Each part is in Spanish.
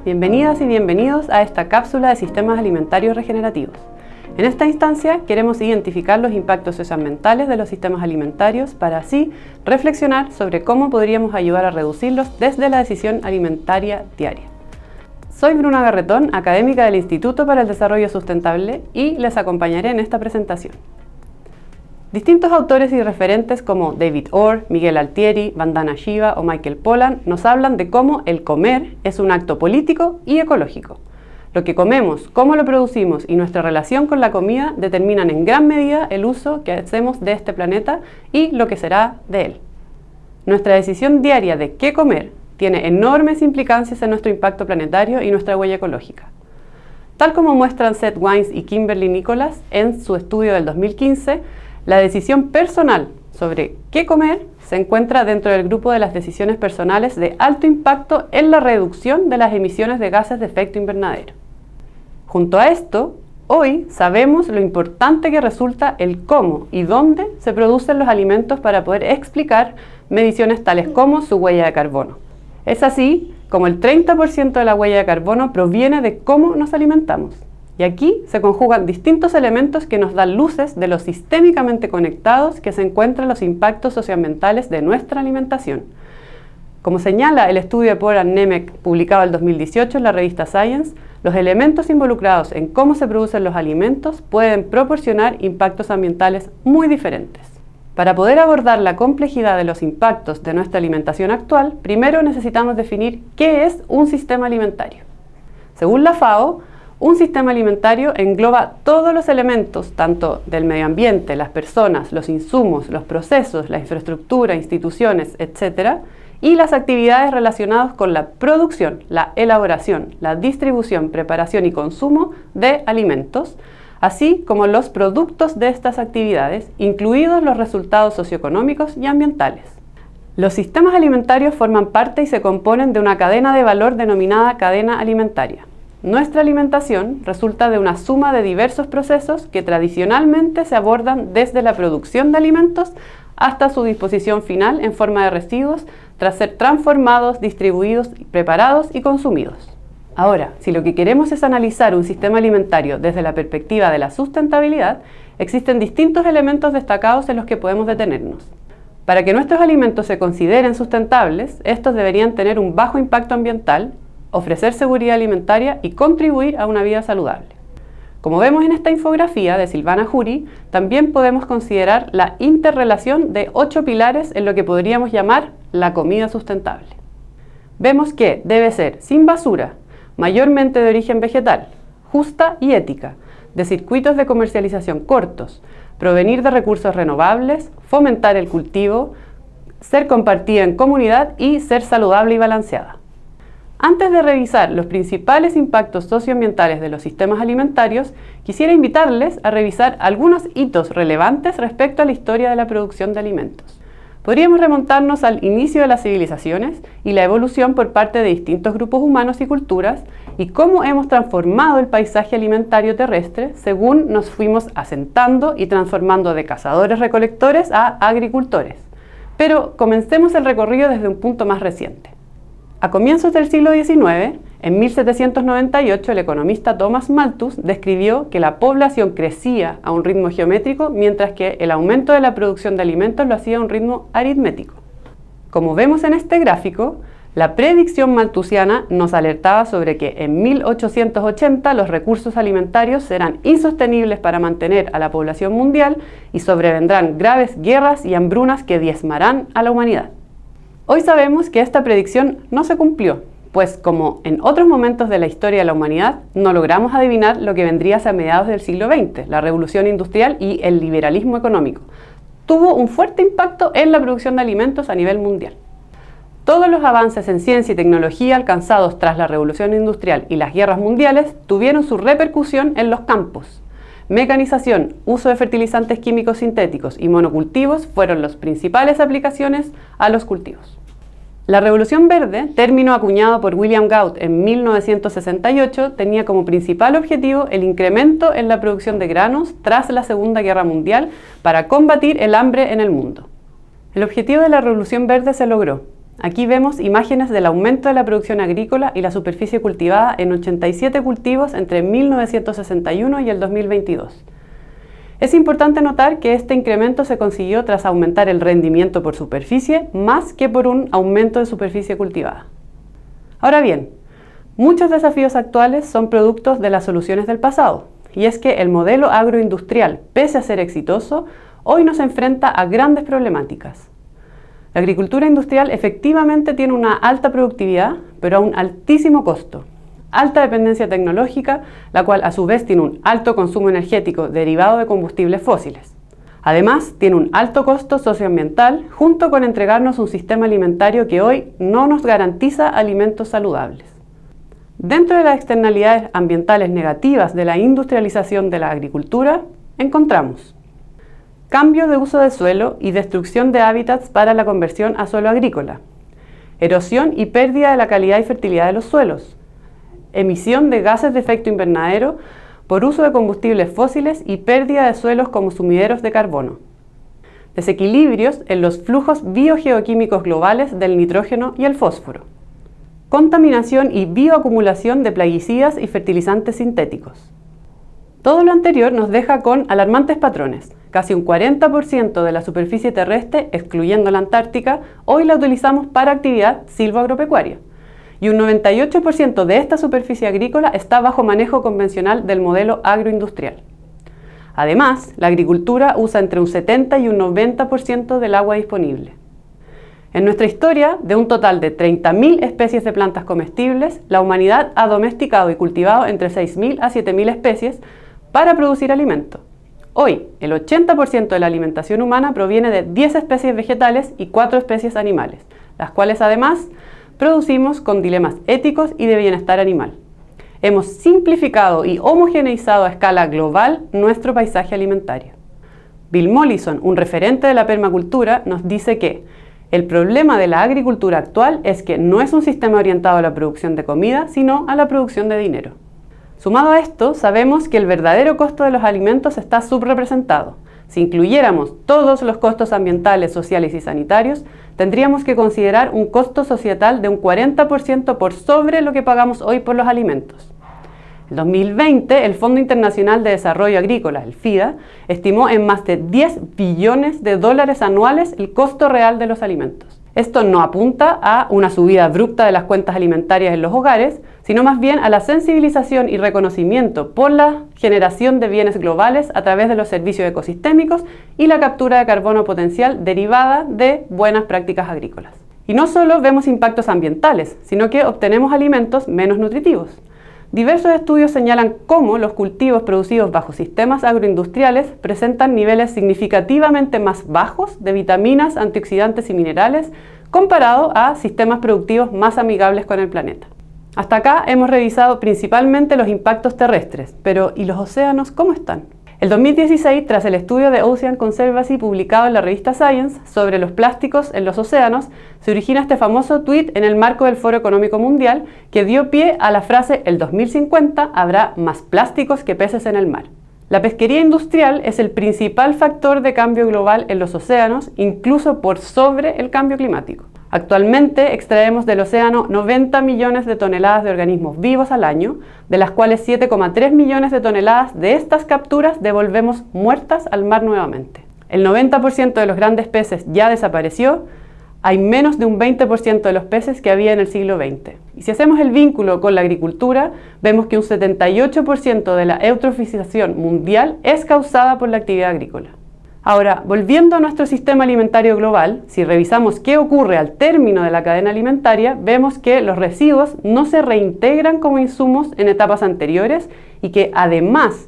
Bienvenidas y bienvenidos a esta cápsula de sistemas alimentarios regenerativos. En esta instancia queremos identificar los impactos socioambientales de los sistemas alimentarios para así reflexionar sobre cómo podríamos ayudar a reducirlos desde la decisión alimentaria diaria. Soy Bruna Garretón, académica del Instituto para el Desarrollo Sustentable y les acompañaré en esta presentación. Distintos autores y referentes como David Orr, Miguel Altieri, Vandana Shiva o Michael Pollan nos hablan de cómo el comer es un acto político y ecológico. Lo que comemos, cómo lo producimos y nuestra relación con la comida determinan en gran medida el uso que hacemos de este planeta y lo que será de él. Nuestra decisión diaria de qué comer tiene enormes implicancias en nuestro impacto planetario y nuestra huella ecológica. Tal como muestran Seth Wines y Kimberly Nicholas en su estudio del 2015, la decisión personal sobre qué comer se encuentra dentro del grupo de las decisiones personales de alto impacto en la reducción de las emisiones de gases de efecto invernadero. Junto a esto, hoy sabemos lo importante que resulta el cómo y dónde se producen los alimentos para poder explicar mediciones tales como su huella de carbono. Es así como el 30% de la huella de carbono proviene de cómo nos alimentamos. Y aquí se conjugan distintos elementos que nos dan luces de lo sistémicamente conectados que se encuentran los impactos socioambientales de nuestra alimentación. Como señala el estudio de Pollan Nemec publicado en 2018 en la revista Science, los elementos involucrados en cómo se producen los alimentos pueden proporcionar impactos ambientales muy diferentes. Para poder abordar la complejidad de los impactos de nuestra alimentación actual, primero necesitamos definir qué es un sistema alimentario. Según la FAO, un sistema alimentario engloba todos los elementos, tanto del medio ambiente, las personas, los insumos, los procesos, la infraestructura, instituciones, etc., y las actividades relacionadas con la producción, la elaboración, la distribución, preparación y consumo de alimentos, así como los productos de estas actividades, incluidos los resultados socioeconómicos y ambientales. Los sistemas alimentarios forman parte y se componen de una cadena de valor denominada cadena alimentaria. Nuestra alimentación resulta de una suma de diversos procesos que tradicionalmente se abordan desde la producción de alimentos hasta su disposición final en forma de residuos tras ser transformados, distribuidos, preparados y consumidos. Ahora, si lo que queremos es analizar un sistema alimentario desde la perspectiva de la sustentabilidad, existen distintos elementos destacados en los que podemos detenernos. Para que nuestros alimentos se consideren sustentables, estos deberían tener un bajo impacto ambiental, ofrecer seguridad alimentaria y contribuir a una vida saludable. Como vemos en esta infografía de Silvana Jury, también podemos considerar la interrelación de 8 pilares en lo que podríamos llamar la comida sustentable. Vemos que debe ser sin basura, mayormente de origen vegetal, justa y ética, de circuitos de comercialización cortos, provenir de recursos renovables, fomentar el cultivo, ser compartida en comunidad y ser saludable y balanceada. Antes de revisar los principales impactos socioambientales de los sistemas alimentarios, quisiera invitarles a revisar algunos hitos relevantes respecto a la historia de la producción de alimentos. Podríamos remontarnos al inicio de las civilizaciones y la evolución por parte de distintos grupos humanos y culturas y cómo hemos transformado el paisaje alimentario terrestre según nos fuimos asentando y transformando de cazadores-recolectores a agricultores. Pero comencemos el recorrido desde un punto más reciente. A comienzos del siglo XIX, en 1798, el economista Thomas Malthus describió que la población crecía a un ritmo geométrico, mientras que el aumento de la producción de alimentos lo hacía a un ritmo aritmético. Como vemos en este gráfico, la predicción malthusiana nos alertaba sobre que en 1880 los recursos alimentarios serán insostenibles para mantener a la población mundial y sobrevendrán graves guerras y hambrunas que diezmarán a la humanidad. Hoy sabemos que esta predicción no se cumplió, pues como en otros momentos de la historia de la humanidad, no logramos adivinar lo que vendría hacia mediados del siglo XX, la revolución industrial y el liberalismo económico. Tuvo un fuerte impacto en la producción de alimentos a nivel mundial. Todos los avances en ciencia y tecnología alcanzados tras la revolución industrial y las guerras mundiales tuvieron su repercusión en los campos. Mecanización, uso de fertilizantes químicos sintéticos y monocultivos fueron las principales aplicaciones a los cultivos. La Revolución Verde, término acuñado por William Gaut en 1968, tenía como principal objetivo el incremento en la producción de granos tras la Segunda Guerra Mundial para combatir el hambre en el mundo. El objetivo de la Revolución Verde se logró. Aquí vemos imágenes del aumento de la producción agrícola y la superficie cultivada en 87 cultivos entre 1961 y el 2022. Es importante notar que este incremento se consiguió tras aumentar el rendimiento por superficie más que por un aumento de superficie cultivada. Ahora bien, muchos desafíos actuales son productos de las soluciones del pasado, y es que el modelo agroindustrial, pese a ser exitoso, hoy nos enfrenta a grandes problemáticas. La agricultura industrial efectivamente tiene una alta productividad, pero a un altísimo costo. Alta dependencia tecnológica, la cual a su vez tiene un alto consumo energético derivado de combustibles fósiles. Además, tiene un alto costo socioambiental, junto con entregarnos un sistema alimentario que hoy no nos garantiza alimentos saludables. Dentro de las externalidades ambientales negativas de la industrialización de la agricultura, encontramos cambio de uso de suelo y destrucción de hábitats para la conversión a suelo agrícola, erosión y pérdida de la calidad y fertilidad de los suelos, emisión de gases de efecto invernadero por uso de combustibles fósiles y pérdida de suelos como sumideros de carbono, desequilibrios en los flujos biogeoquímicos globales del nitrógeno y el fósforo, contaminación y bioacumulación de plaguicidas y fertilizantes sintéticos. Todo lo anterior nos deja con alarmantes patrones. Casi un 40% de la superficie terrestre, excluyendo la Antártica, hoy la utilizamos para actividad silvoagropecuaria. Y un 98% de esta superficie agrícola está bajo manejo convencional del modelo agroindustrial. Además, la agricultura usa entre un 70 y un 90% del agua disponible. En nuestra historia, de un total de 30.000 especies de plantas comestibles, la humanidad ha domesticado y cultivado entre 6.000 a 7.000 especies para producir alimento. Hoy, el 80% de la alimentación humana proviene de 10 especies vegetales y 4 especies animales, las cuales además producimos con dilemas éticos y de bienestar animal. Hemos simplificado y homogeneizado a escala global nuestro paisaje alimentario. Bill Mollison, un referente de la permacultura, nos dice que el problema de la agricultura actual es que no es un sistema orientado a la producción de comida, sino a la producción de dinero. Sumado a esto, sabemos que el verdadero costo de los alimentos está subrepresentado. Si incluyéramos todos los costos ambientales, sociales y sanitarios, tendríamos que considerar un costo societal de un 40% por sobre lo que pagamos hoy por los alimentos. En 2020, el Fondo Internacional de Desarrollo Agrícola, el FIDA, estimó en más de 10 billones de dólares anuales el costo real de los alimentos. Esto no apunta a una subida abrupta de las cuentas alimentarias en los hogares, sino más bien a la sensibilización y reconocimiento por la generación de bienes globales a través de los servicios ecosistémicos y la captura de carbono potencial derivada de buenas prácticas agrícolas. Y no solo vemos impactos ambientales, sino que obtenemos alimentos menos nutritivos. Diversos estudios señalan cómo los cultivos producidos bajo sistemas agroindustriales presentan niveles significativamente más bajos de vitaminas, antioxidantes y minerales comparado a sistemas productivos más amigables con el planeta. Hasta acá hemos revisado principalmente los impactos terrestres, pero ¿y los océanos cómo están? El 2016, tras el estudio de Ocean Conservancy publicado en la revista Science sobre los plásticos en los océanos, se origina este famoso tuit en el marco del Foro Económico Mundial que dio pie a la frase «El 2050 habrá más plásticos que peces en el mar». La pesquería industrial es el principal factor de cambio global en los océanos, incluso por sobre el cambio climático. Actualmente extraemos del océano 90 millones de toneladas de organismos vivos al año, de las cuales 7,3 millones de toneladas de estas capturas devolvemos muertas al mar nuevamente. El 90% de los grandes peces ya desapareció, hay menos de un 20% de los peces que había en el siglo XX. Y si hacemos el vínculo con la agricultura, vemos que un 78% de la eutrofización mundial es causada por la actividad agrícola. Ahora, volviendo a nuestro sistema alimentario global, si revisamos qué ocurre al término de la cadena alimentaria, vemos que los residuos no se reintegran como insumos en etapas anteriores y que además,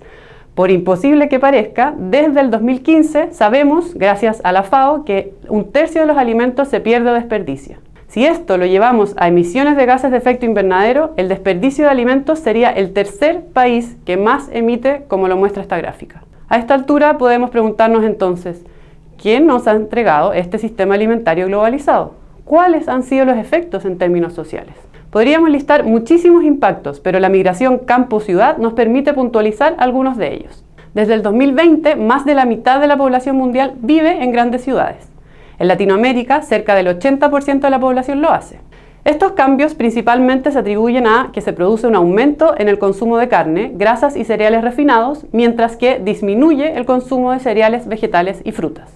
por imposible que parezca, desde el 2015 sabemos, gracias a la FAO, que un tercio de los alimentos se pierde o desperdicia. Si esto lo llevamos a emisiones de gases de efecto invernadero, el desperdicio de alimentos sería el tercer país que más emite, como lo muestra esta gráfica. A esta altura podemos preguntarnos entonces, ¿quién nos ha entregado este sistema alimentario globalizado? ¿Cuáles han sido los efectos en términos sociales? Podríamos listar muchísimos impactos, pero la migración campo-ciudad nos permite puntualizar algunos de ellos. Desde el 2020, más de la mitad de la población mundial vive en grandes ciudades. En Latinoamérica, cerca del 80% de la población lo hace. Estos cambios principalmente se atribuyen a que se produce un aumento en el consumo de carne, grasas y cereales refinados, mientras que disminuye el consumo de cereales, vegetales y frutas.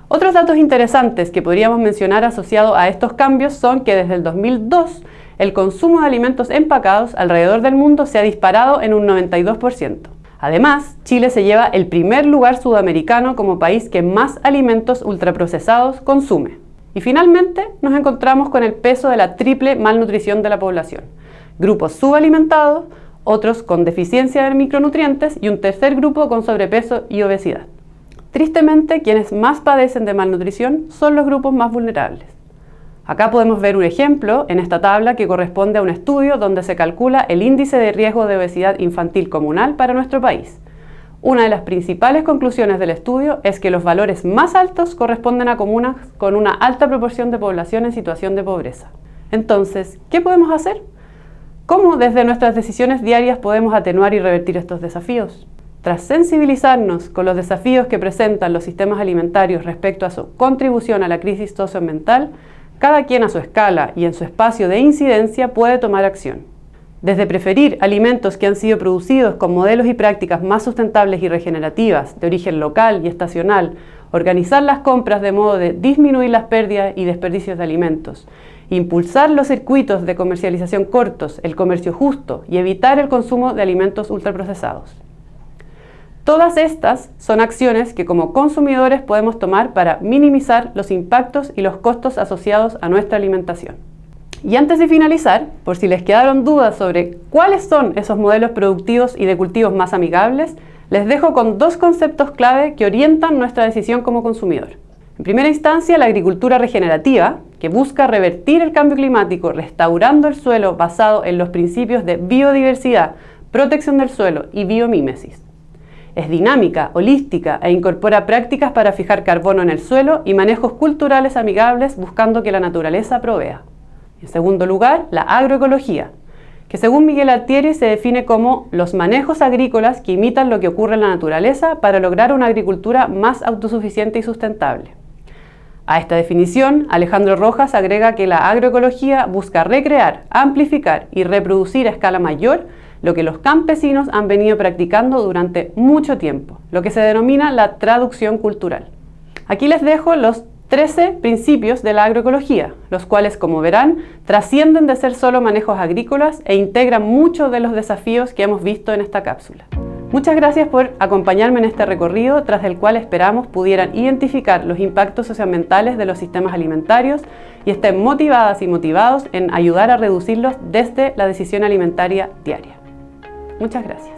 Otros datos interesantes que podríamos mencionar asociados a estos cambios son que desde el 2002 el consumo de alimentos empacados alrededor del mundo se ha disparado en un 92%. Además, Chile se lleva el primer lugar sudamericano como país que más alimentos ultraprocesados consume. Y finalmente nos encontramos con el peso de la triple malnutrición de la población. Grupos subalimentados, otros con deficiencia de micronutrientes y un tercer grupo con sobrepeso y obesidad. Tristemente, quienes más padecen de malnutrición son los grupos más vulnerables. Acá podemos ver un ejemplo en esta tabla que corresponde a un estudio donde se calcula el índice de riesgo de obesidad infantil comunal para nuestro país. Una de las principales conclusiones del estudio es que los valores más altos corresponden a comunas con una alta proporción de población en situación de pobreza. Entonces, ¿qué podemos hacer? ¿Cómo desde nuestras decisiones diarias podemos atenuar y revertir estos desafíos? Tras sensibilizarnos con los desafíos que presentan los sistemas alimentarios respecto a su contribución a la crisis socioambiental, cada quien a su escala y en su espacio de incidencia puede tomar acción. Desde preferir alimentos que han sido producidos con modelos y prácticas más sustentables y regenerativas, de origen local y estacional, organizar las compras de modo de disminuir las pérdidas y desperdicios de alimentos, impulsar los circuitos de comercialización cortos, el comercio justo y evitar el consumo de alimentos ultraprocesados. Todas estas son acciones que como consumidores podemos tomar para minimizar los impactos y los costos asociados a nuestra alimentación. Y antes de finalizar, por si les quedaron dudas sobre cuáles son esos modelos productivos y de cultivos más amigables, les dejo con dos conceptos clave que orientan nuestra decisión como consumidor. En primera instancia, la agricultura regenerativa, que busca revertir el cambio climático restaurando el suelo basado en los principios de biodiversidad, protección del suelo y biomímesis. Es dinámica, holística e incorpora prácticas para fijar carbono en el suelo y manejos culturales amigables buscando que la naturaleza provea. En segundo lugar, la agroecología, que según Miguel Altieri se define como los manejos agrícolas que imitan lo que ocurre en la naturaleza para lograr una agricultura más autosuficiente y sustentable. A esta definición, Alejandro Rojas agrega que la agroecología busca recrear, amplificar y reproducir a escala mayor lo que los campesinos han venido practicando durante mucho tiempo, lo que se denomina la traducción cultural. Aquí les dejo los 13 principios de la agroecología, los cuales, como verán, trascienden de ser solo manejos agrícolas e integran muchos de los desafíos que hemos visto en esta cápsula. Muchas gracias por acompañarme en este recorrido, tras el cual esperamos pudieran identificar los impactos socioambientales de los sistemas alimentarios y estén motivadas y motivados en ayudar a reducirlos desde la decisión alimentaria diaria. Muchas gracias.